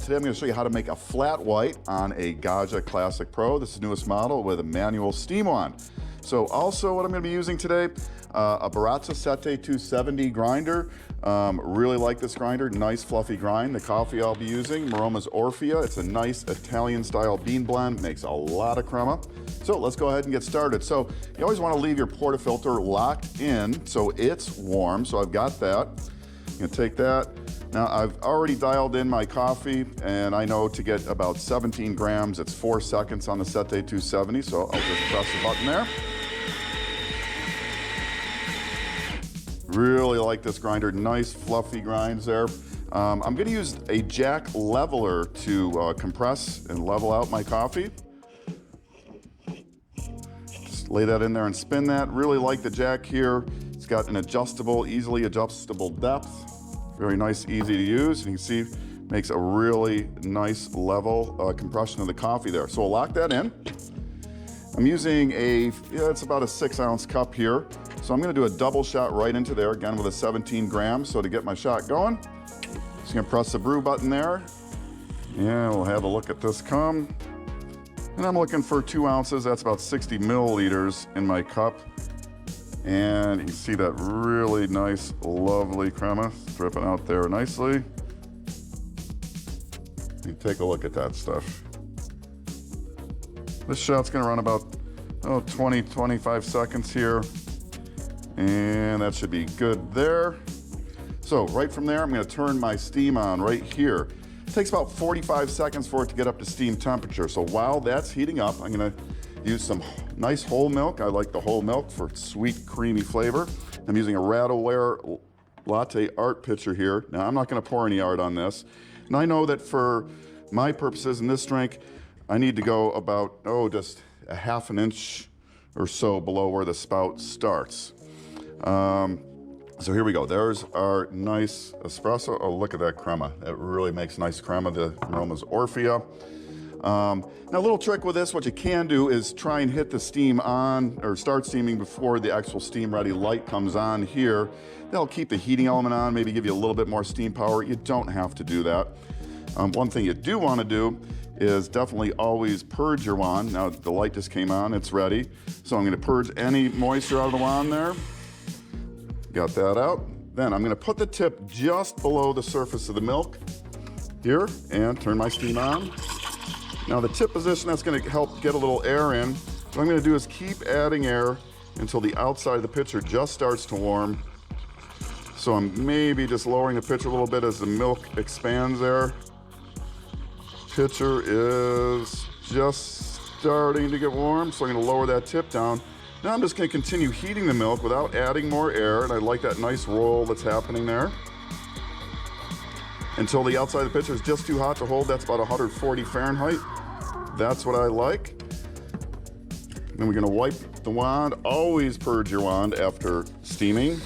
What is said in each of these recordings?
Today I'm going to show you how to make a flat white on a Gaggia Classic Pro. This is the newest model with a manual steam wand. So also what I'm going to be using today, a Barista Sette 270 grinder. Really like this grinder, nice fluffy grind. The coffee I'll be using, Maroma's Orfea. It's a nice Italian style bean blend, makes a lot of crema. So let's go ahead and get started. So you always want to leave your portafilter locked in so it's warm. So I've got that. I'm going to take that. Now I've already dialed in my coffee and I know to get about 17 grams, it's 4 seconds on the Sette 270. So I'll just press the button there. Really like this grinder, nice fluffy grinds there. I'm going to use a jack leveler to compress and level out my coffee. Just lay that in there and spin that. Really like the jack here. It's got an adjustable, easily adjustable depth. Very nice, easy to use. And you can see, makes a really nice level compression of the coffee there. So we'll lock that in. I'm using it's about a 6-ounce cup here. So I'm gonna do a double shot right into there, again with a 17 grams. So to get my shot going, just gonna press the brew button there. And we'll have a look at this come. And I'm looking for 2 ounces, that's about 60 milliliters in my cup. And you can see that really nice, lovely crema dripping out there nicely. You take a look at that stuff. This shot's gonna run about 20, 25 seconds here. And that should be good there. So right from there, I'm gonna turn my steam on right here. It takes about 45 seconds for it to get up to steam temperature. So while that's heating up, I'm gonna use some nice whole milk. I like the whole milk for sweet, creamy flavor. I'm using a Radaware latte art pitcher here. Now I'm not gonna pour any art on this. And I know that for my purposes in this drink, I need to go about, just a ½ an inch or so below where the spout starts. So here we go. There's our nice espresso. Oh, look at that crema. It really makes nice crema, the Maroma's Orfea. Now a little trick with this, what you can do is try and hit the steam on, or start steaming before the actual steam ready light comes on here. That'll keep the heating element on, maybe give you a little bit more steam power. You don't have to do that. One thing you do want to do is definitely always purge your wand. Now the light just came on, it's ready. So I'm going to purge any moisture out of the wand there. Got that out. Then I'm going to put the tip just below the surface of the milk here and turn my steam on. Now the tip position, that's going to help get a little air in. What I'm going to do is keep adding air until the outside of the pitcher just starts to warm. So I'm maybe just lowering the pitcher a little bit as the milk expands there. Pitcher is just starting to get warm, so I'm going to lower that tip down. Now I'm just going to continue heating the milk without adding more air, and I like that nice roll that's happening there. Until the outside of the pitcher is just too hot to hold. That's about 140 Fahrenheit. That's what I like. Then we're going to wipe the wand. Always purge your wand after steaming.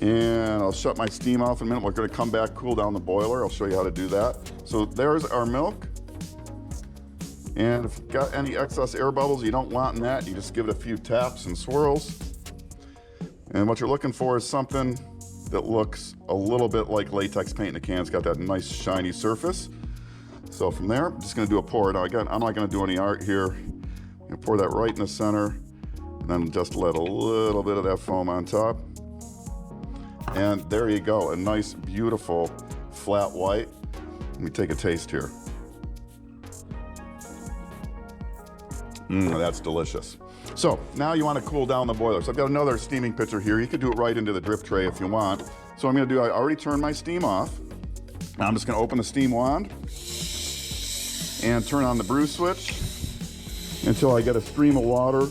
And I'll shut my steam off in a minute. We're going to come back, cool down the boiler. I'll show you how to do that. So there's our milk. And if you've got any excess air bubbles you don't want in that, you just give it a few taps and swirls. And what you're looking for is something that looks a little bit like latex paint in a can. It's got that nice shiny surface. So from there, I'm just gonna do a pour. Now again, I'm not gonna do any art here. I'm gonna pour that right in the center and then just let a little bit of that foam on top. And there you go, a nice, beautiful, flat white. Let me take a taste here. That's delicious. So now you want to cool down the boiler. So I've got another steaming pitcher here. You could do it right into the drip tray if you want. So I'm going to do, I already turned my steam off. Now I'm just going to open the steam wand and turn on the brew switch until I get a stream of water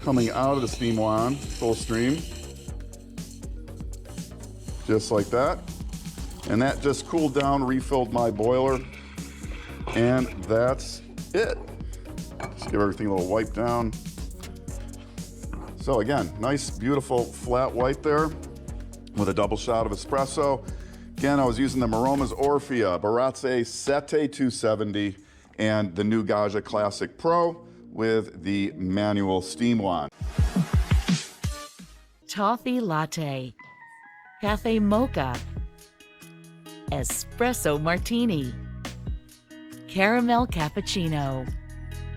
coming out of the steam wand, full stream. Just like that. And that just cooled down, refilled my boiler, and that's it. Just give everything a little wipe down. So again, nice, beautiful flat white there with a double shot of espresso. Again, I was using the Maroma's Orfea, Barista Sette 270, and the new Gaggia Classic Pro with the manual steam wand. Toffee latte, cafe mocha, Espresso Martini, Caramel Cappuccino.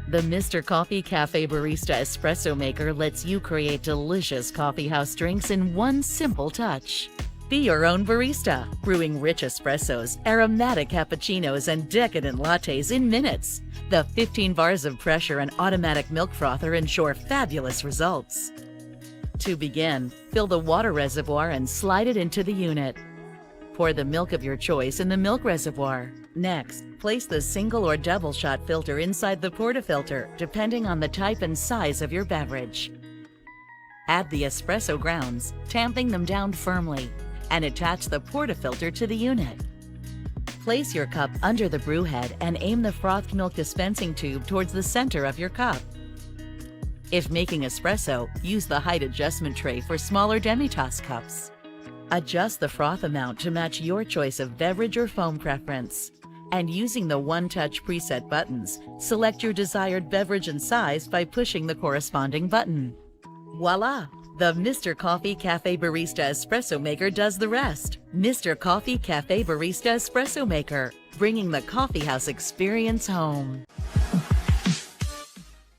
The Mr. Coffee Cafe Barista Espresso Maker lets you create delicious coffeehouse drinks in one simple touch. Be your own barista, brewing rich espressos, aromatic cappuccinos, and decadent lattes in minutes. The 15 bars of pressure and automatic milk frother ensure fabulous results. To begin, fill the water reservoir and slide it into the unit. Pour the milk of your choice in the milk reservoir. Next, place the single or double shot filter inside the portafilter, depending on the type and size of your beverage. Add the espresso grounds, tamping them down firmly, and attach the portafilter to the unit. Place your cup under the brew head and aim the frothed milk dispensing tube towards the center of your cup. If making espresso, use the height adjustment tray for smaller demi-tasse cups. Adjust the froth amount to match your choice of beverage or foam preference. And using the one-touch preset buttons, select your desired beverage and size by pushing the corresponding button. Voila! The Mr. Coffee Cafe Barista Espresso Maker does the rest. Mr. Coffee Cafe Barista Espresso Maker, bringing the coffeehouse experience home.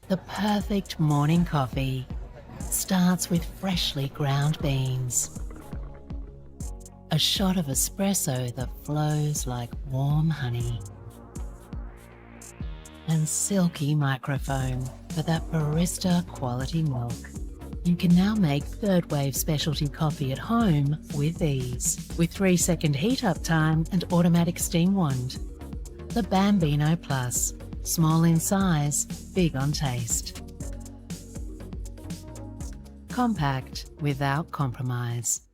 The perfect morning coffee starts with freshly ground beans. A shot of espresso that flows like warm honey. And silky microfoam for that barista quality milk. You can now make third-wave specialty coffee at home with ease, with 3-second heat-up time and automatic steam wand. The Bambino Plus, small in size, big on taste. Compact without compromise.